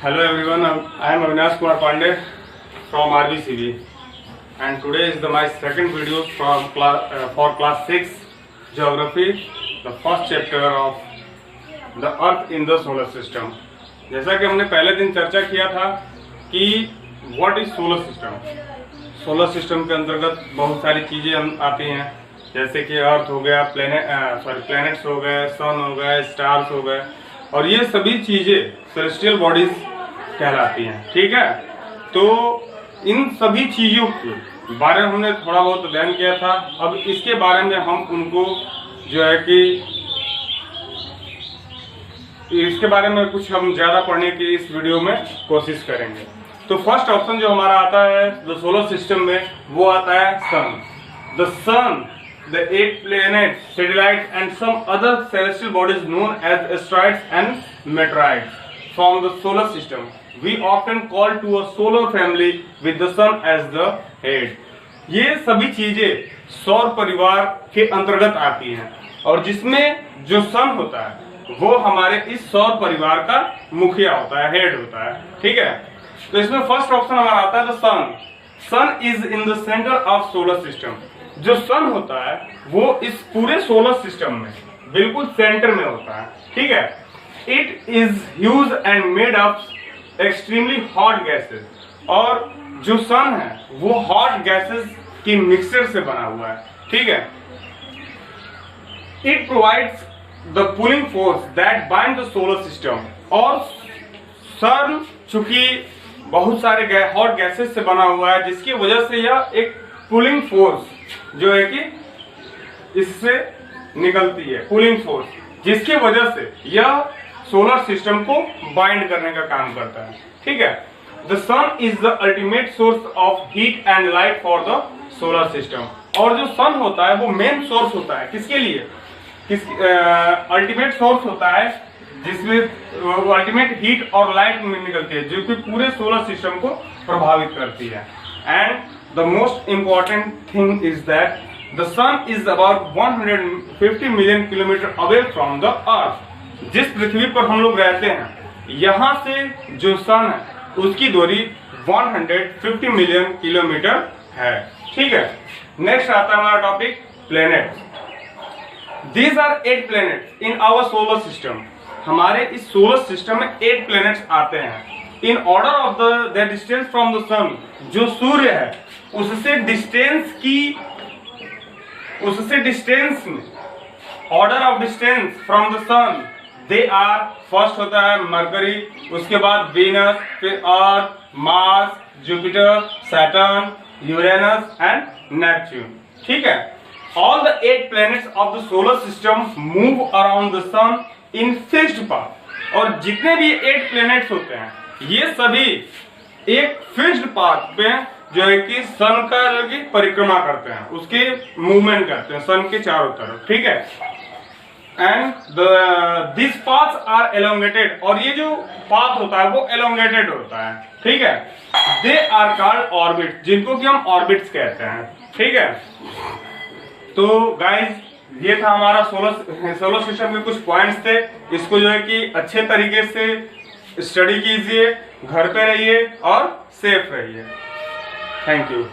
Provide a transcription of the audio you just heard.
Hello everyone, I am Avinash Kumar Pandey from RBCB, and today is my second video from for class 6 geography, the first chapter of the Earth in the solar system. जैसा कि हमने पहले दिन चर्चा किया था कि what is solar system. Solar system के अंतर्गत बहुत सारी चीजें आती हैं, जैसे कि अर्थ हो गया, प्लैनेट्स हो गए, सन हो गए, स्टार्स हो गए, और ये सभी चीजें सेलेस्टियल बॉडीज कहलाती हैं। ठीक है, तो इन सभी चीजों के बारे में हमने थोड़ा बहुत अध्ययन किया था। अब इसके बारे में हम उनको जो है कि इसके बारे में कुछ हम ज्यादा पढ़ने की इस वीडियो में कोशिश करेंगे। तो फर्स्ट ऑप्शन जो हमारा आता है द सोलर सिस्टम में, वो आता है sun. The sun, the 8 planets, satellites and some other celestial bodies known as asteroids and meteorites from the solar system. We often call to a solar family with the sun as the head. ये सभी चीजें सौर परिवार के अंतर्गत आती हैं, और जिसमें जो सन होता है वो हमारे इस सौर परिवार का मुखिया होता है, हेड होता है। ठीक है, तो इसमें फर्स्ट ऑप्शन हमारा आता है the sun. Sun is in the centre of solar system. जो सन होता है वो इस पूरे सोलर सिस्टम में बिल्कुल सेंटर में होता है। ठीक है, it is huge and made of extremely hot gases, और जो सन है वो हॉट गैसेस की मिक्सचर से बना हुआ है। ठीक है, it provides the pulling force that bind the solar system, और सन चूंकि बहुत सारे हॉट गैसेस से बना हुआ है, जिसकी वजह से यह एक पुलिंग फोर्स जो है कि इससे निकलती है, पुलिंग फोर्स, जिसकी वजह से यह सोलर सिस्टम को बाइंड करने का काम करता है। ठीक है, the sun is the ultimate source of heat and light for the solar system. और जो सन होता है वो मेन सोर्स होता है किसके लिए, अल्टीमेट सोर्स होता है जिसमें अल्टीमेट हीट और लाइट निकलती है, जो कि पूरे सोलर सिस्टम को प्रभावित करती है। And the most important thing is that the sun is about 150 million kilometer away from the earth. जिस पृथ्वी पर हम लोग रहते हैं, यहाँ से जो सन है उसकी दूरी 150 मिलियन किलोमीटर है। ठीक है, नेक्स्ट आता है हमारा topic planets. These are 8 planets in our solar system. हमारे इस सोलर सिस्टम में 8 प्लैनेट्स आते हैं। In order of the distance from the sun, जो सूर्य है उससे डिस्टेंस में order of distance from the sun, they are, first होता है मरकरी, उसके बाद वीनस, फिर Earth, Mars, Jupiter, Saturn, Uranus and Neptune. ठीक है, all the 8 planets of the solar system move around the sun in fixed path. और जितने भी 8 प्लैनेट्स होते हैं ये सभी एक फिक्स्ड पाथ पे जो है कि सन का जो कि परिक्रमा करते हैं, उसके मूवमेंट करते हैं सन के चारों तरफ। ठीक है, and this paths are elongated, और ये जो पाथ होता है वो एलोंगेटेड होता है। ठीक है, दे आर कॉल्ड ऑर्बिट, जिनको कि हम ऑर्बिट्स कहते हैं। ठीक है, तो गाइस ये था हमारा सोलर सिस्टम के कुछ पॉइंट्स थे। इसको जो है कि अच्छे तरीके से स्टडी कीजिए, घर पे रहिए और सेफ रहिए। Thank you.